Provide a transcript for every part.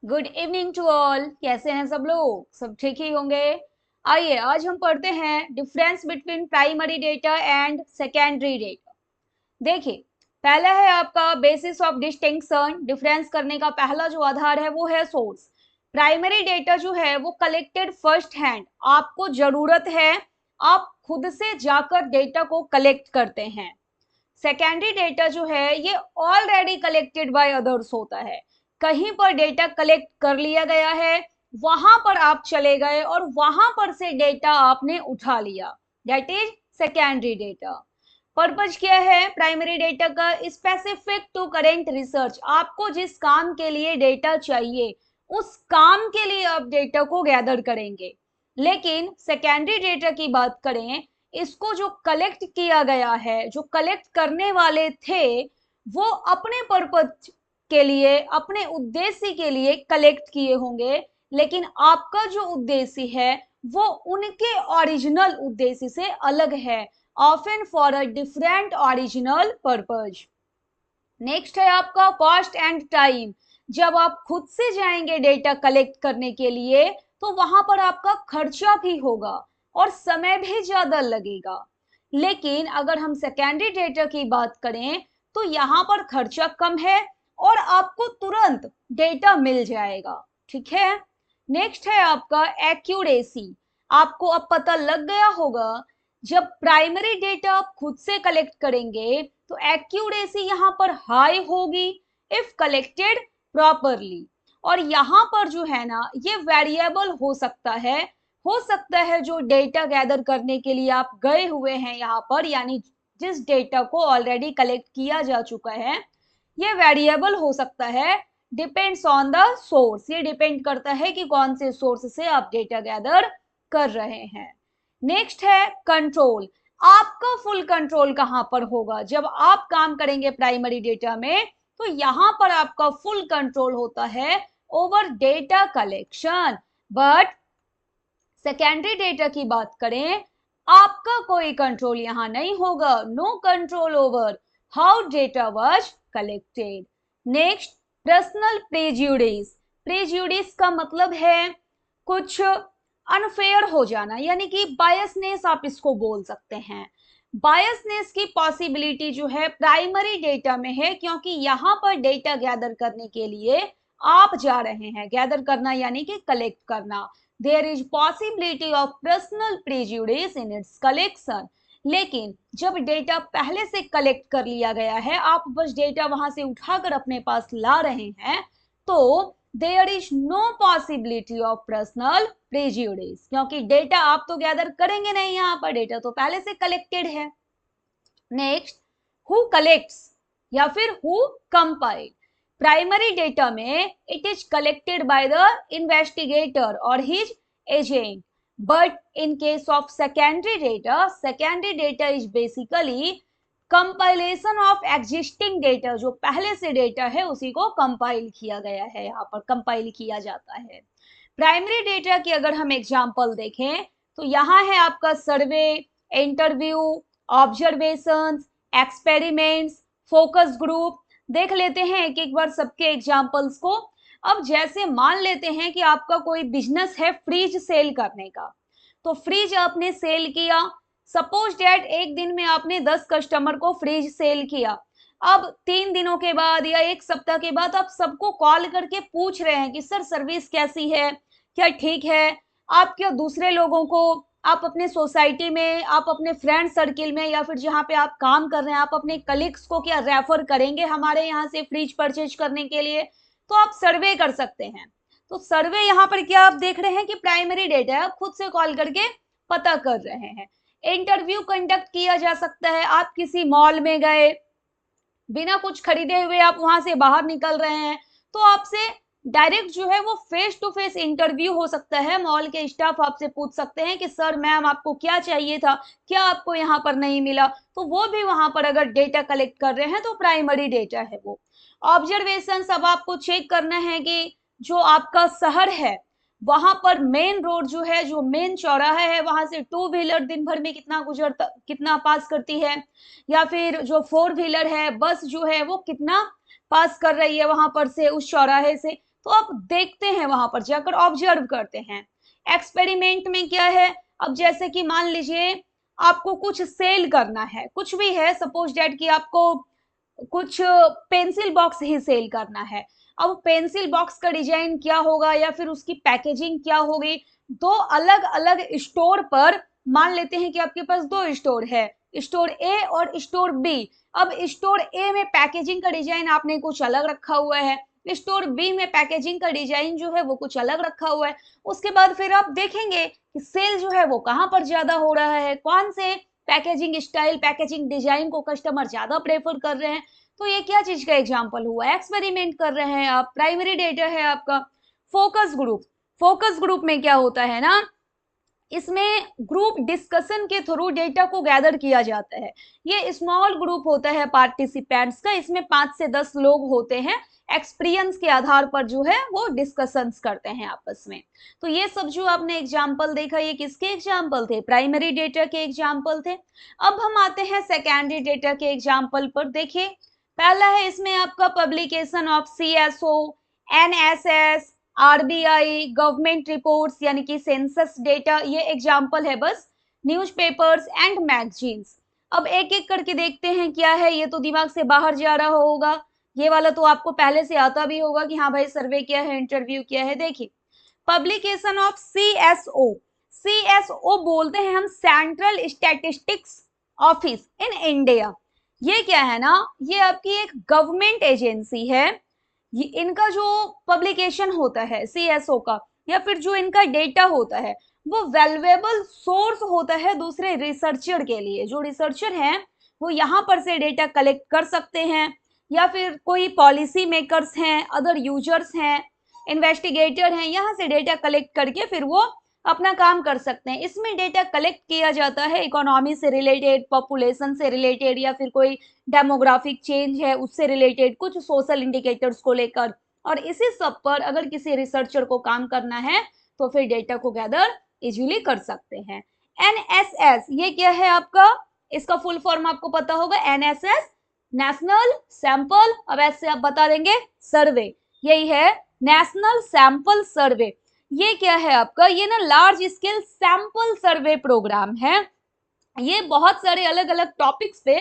Good evening to all. कैसे हैं सब लोग? सब ठीक ही होंगे। आइए आज हम पढ़ते हैं difference between primary data and secondary data. देखिए, पहला है आपका बेसिस ऑफ डिस्टिंक्शन। डिफरेंस करने का पहला जो आधार है वो है सोर्स। प्राइमरी डेटा जो है वो कलेक्टेड फर्स्ट हैंड, आपको जरूरत है, आप खुद से जाकर डेटा को कलेक्ट करते हैं। सेकेंडरी डेटा जो है ये ऑलरेडी कलेक्टेड बाय अदर्स होता है। कहीं पर डेटा कलेक्ट कर लिया गया है, वहां पर आप चले गए और वहां पर से डेटा आपने उठा लिया, that is secondary data. Purpose क्या है प्राइमरी डेटा का? Specific to current research. आपको जिस काम के लिए डेटा चाहिए उस काम के लिए आप डेटा को गैदर करेंगे। लेकिन सेकेंडरी डेटा की बात करें, इसको जो कलेक्ट किया गया है, जो कलेक्ट करने वाले थे वो अपने पर्पज के लिए, अपने उद्देश्य के लिए कलेक्ट किए होंगे, लेकिन आपका जो उद्देश्य है वो उनके ओरिजिनल उद्देश्य से अलग है, often for a different original purpose. Next है आपका कॉस्ट एंड टाइम। जब आप खुद से जाएंगे डेटा कलेक्ट करने के लिए तो वहां पर आपका खर्चा भी होगा और समय भी ज्यादा लगेगा। लेकिन अगर हम सेकेंडरी डेटा की बात करें तो यहाँ पर खर्चा कम है और आपको तुरंत डेटा मिल जाएगा। ठीक है। नेक्स्ट है आपका एक्यूरेसी। आपको अब पता लग गया होगा, जब प्राइमरी डेटा आप खुद से कलेक्ट करेंगे तो एक्यूरेसी यहाँ पर हाई होगी इफ कलेक्टेड प्रॉपरली। और यहाँ पर जो है ना ये वेरिएबल हो सकता है जो डेटा गैदर करने के लिए आप गए हुए हैं यहाँ पर, यानी जिस डेटा को ऑलरेडी कलेक्ट किया जा चुका है, ये वेरिएबल हो सकता है। Depends on the source. ये डिपेंड करता है कि कौन से सोर्स से आप डेटा गैदर कर रहे हैं। नेक्स्ट है कंट्रोल। आपका फुल कंट्रोल कहां पर होगा? जब आप काम करेंगे प्राइमरी डेटा में तो यहां पर आपका फुल कंट्रोल होता है over data collection. But secondary data की बात करें, आपका कोई कंट्रोल यहां नहीं होगा। No control over how data was collected. Next, personal prejudice. Prejudice का मतलब है कुछ अनफेयर हो जाना, यानी कि बायसनेस आप इसको बोल सकते हैं। बायसनेस की पॉसिबिलिटी जो है प्राइमरी डेटा में है, क्योंकि यहां पर डेटा गैदर करने के लिए आप जा रहे हैं। गैदर करना यानी कि कलेक्ट करना। There is possibility of personal prejudice in its collection. लेकिन जब डेटा पहले से कलेक्ट कर लिया गया है, आप बस डेटा वहां से उठाकर अपने पास ला रहे हैं, तो there is no possibility of personal prejudice, क्योंकि डेटा आप तो गैदर करेंगे नहीं, यहाँ पर डेटा तो पहले से कलेक्टेड है। नेक्स्ट, हु कलेक्ट्स या फिर हु कंपाइल। प्राइमरी डेटा में it is collected by the investigator और his agent. But in case of secondary data is basically compilation of existing data. जो पहले से डेटा है उसी को कंपाइल किया गया है, यहाँ पर कंपाइल किया जाता है। प्राइमरी डेटा की अगर हम एग्जांपल देखें तो यहाँ है आपका survey, interview, observations, experiments, focus group. देख लेते हैं एक एक बार सबके एग्जांपल्स को। अब जैसे मान लेते हैं कि आपका कोई बिजनेस है फ्रिज सेल करने का, तो फ्रिज आपने सेल किया। सपोज डेट एक दिन में आपने 10 कस्टमर को फ्रिज सेल किया। अब 3 दिनों के बाद या एक सप्ताह के बाद आप सबको कॉल करके पूछ रहे हैं कि सर सर्विस कैसी है, क्या ठीक है? आप क्या दूसरे लोगों को, आप अपने सोसाइटी में, आप अपने फ्रेंड सर्किल में, या फिर जहाँ पे आप काम कर रहे हैं, आप अपने कलीग्स को क्या रेफर करेंगे हमारे यहाँ से फ्रिज परचेज करने के लिए? तो आप सर्वे कर सकते हैं। तो सर्वे यहाँ पर क्या आप देख रहे हैं कि प्राइमरी डेटा है, आप खुद से कॉल करके पता कर रहे हैं। इंटरव्यू कंडक्ट किया जा सकता है। आप किसी मॉल में गए, बिना कुछ खरीदे हुए आप वहां से बाहर निकल रहे हैं, तो आपसे डायरेक्ट जो है वो फेस टू फेस इंटरव्यू हो सकता है। मॉल के स्टाफ आपसे पूछ सकते हैं कि सर मैम आपको क्या चाहिए था, क्या आपको यहाँ पर नहीं मिला? तो वो भी वहां पर अगर डेटा कलेक्ट कर रहे हैं तो प्राइमरी डेटा है वो। ऑब्जर्वेशन, अब आपको चेक करना है कि जो आपका शहर है वहां पर मेन रोड जो है, जो मेन चौराहा है, वहां से 2 व्हीलर दिन भर में कितना पास करती है, या फिर जो 4 व्हीलर है, बस जो है वो कितना पास कर रही है वहां पर से, उस चौराहे से। तो आप देखते हैं, वहां पर जाकर ऑब्जर्व करते हैं। एक्सपेरिमेंट में क्या है, अब जैसे कि मान लीजिए आपको कुछ सेल करना है, कुछ भी है, सपोज डेट कि आपको कुछ पेंसिल बॉक्स ही सेल करना है। अब पेंसिल बॉक्स का डिजाइन क्या होगा या फिर उसकी पैकेजिंग क्या होगी, दो अलग अलग स्टोर पर, मान लेते हैं कि आपके पास दो स्टोर है, स्टोर ए और स्टोर बी। अब स्टोर ए में पैकेजिंग का डिजाइन आपने कुछ अलग रखा हुआ है, स्टोर बी में पैकेजिंग का डिजाइन जो है वो कुछ अलग रखा हुआ है। उसके बाद फिर आप देखेंगे कि सेल जो है वो कहाँ पर ज्यादा हो रहा है, कौन से पैकेजिंग स्टाइल, पैकेजिंग डिजाइन को कस्टमर ज्यादा प्रेफर कर रहे हैं। तो ये क्या चीज का एग्जांपल हुआ, एक्सपेरिमेंट कर रहे हैं आप। प्राइमरी डेटा है आपका फोकस ग्रुप। फोकस ग्रुप में क्या होता है ना, इसमें ग्रुप डिस्कशन के थ्रू डेटा को गैदर किया जाता है। ये स्मॉल ग्रुप होता है पार्टिसिपेंट्स का, इसमें 5 से 10 लोग होते हैं, एक्सपीरियंस के आधार पर जो है वो डिस्कशंस करते हैं आपस में। तो ये सब जो आपने एग्जाम्पल देखा, ये किसके एग्जाम्पल थे, प्राइमरी डेटा के एग्जाम्पल थे। अब हम आते हैं सेकेंडरी डेटा के एग्जाम्पल पर। देखिए पहला है इसमें आपका publication of CSO, NSS, RBI, government reports यानी कि सेंसस डेटा, ये एग्जाम्पल है बस। Newspapers and magazines. अब एक एक करके देखते हैं क्या है, ये तो दिमाग से बाहर जा रहा होगा, ये वाला तो आपको पहले से आता भी होगा कि हाँ भाई सर्वे क्या है, इंटरव्यू क्या है। देखिए पब्लिकेशन ऑफ CSO, CSO बोलते हैं हम central statistics office in India. ये क्या है ना, ये आपकी एक गवर्नमेंट एजेंसी है। ये इनका जो पब्लिकेशन होता है CSO का, या फिर जो इनका डेटा होता है, वो वैल्यूएबल सोर्स होता है दूसरे रिसर्चर के लिए। जो रिसर्चर हैं वो यहाँ पर से डेटा कलेक्ट कर सकते हैं, या फिर कोई पॉलिसी मेकर्स हैं, अदर यूजर्स हैं, इन्वेस्टिगेटर हैं, यहाँ से डेटा कलेक्ट करके फिर वो अपना काम कर सकते हैं। इसमें डेटा कलेक्ट किया जाता है इकोनॉमी से रिलेटेड, पॉपुलेशन से रिलेटेड, या फिर कोई डेमोग्राफिक चेंज है उससे रिलेटेड, कुछ सोशल इंडिकेटर्स को लेकर। और इसी सब पर अगर किसी रिसर्चर को काम करना है तो फिर डेटा को गैदर इजीली कर सकते हैं। NSS ये क्या है आपका, इसका फुल फॉर्म आपको पता होगा, NSS नेशनल सैंपल, अब ऐसे आप बता देंगे, सर्वे, यही है नेशनल सैंपल सर्वे। ये क्या है आपका, ये ना large scale sample survey program है। ये बहुत सारे अलग अलग टॉपिक्स पे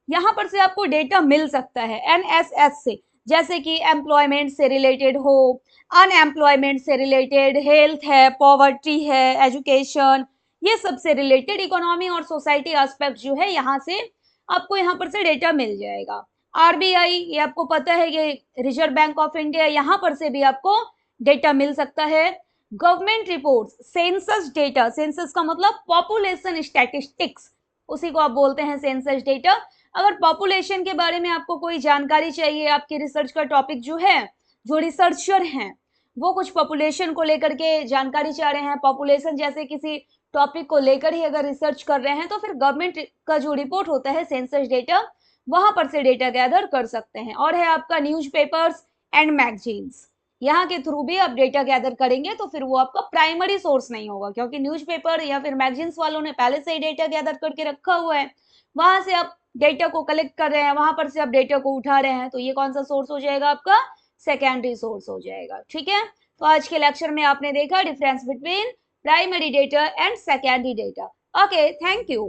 यहाँ पर से आपको डेटा मिल सकता है NSS से, जैसे कि एम्प्लॉयमेंट से रिलेटेड हो, अनएम्प्लॉयमेंट से रिलेटेड, हेल्थ है, पॉवर्टी है, एजुकेशन, ये सब से रिलेटेड इकोनॉमी और सोसाइटी एस्पेक्ट जो है यहाँ से आपको यहाँ पर से डेटा मिल जाएगा। RBI ये आपको पता है, ये रिजर्व बैंक ऑफ इंडिया, यहाँ पर से भी आपको डेटा मिल सकता है। Government reports, census data, census का मतलब पॉपुलेशन स्टैटिस्टिक्स, उसी को आप बोलते हैं सेंसस डेटा। अगर पॉपुलेशन के बारे में आपको कोई जानकारी चाहिए, आपके रिसर्च का टॉपिक जो है, जो रिसर्चर हैं वो कुछ पॉपुलेशन को लेकर के जानकारी चाह रहे हैं, पॉपुलेशन जैसे किसी टॉपिक को लेकर ही अगर रिसर्च कर रहे हैं, तो फिर गवर्नमेंट का जो रिपोर्ट होता है सेंसस डेटा, वहां पर से डेटा गैदर कर सकते हैं। और है आपका न्यूज़पेपर्स एंड मैगजीन्स, यहाँ के थ्रू भी आप डेटा गैदर करेंगे तो फिर वो आपका प्राइमरी सोर्स नहीं होगा, क्योंकि न्यूज़पेपर या फिर मैगजीन्स वालों ने पहले से ही डेटा गैदर करके रखा हुआ है, वहां से आप डेटा को कलेक्ट कर रहे हैं, वहां पर से आप डेटा को उठा रहे हैं, तो ये कौन सा सोर्स हो जाएगा आपका, सेकेंडरी सोर्स हो जाएगा। ठीक है, तो आज के लेक्चर में आपने देखा difference between primary data and secondary data. Okay, thank you.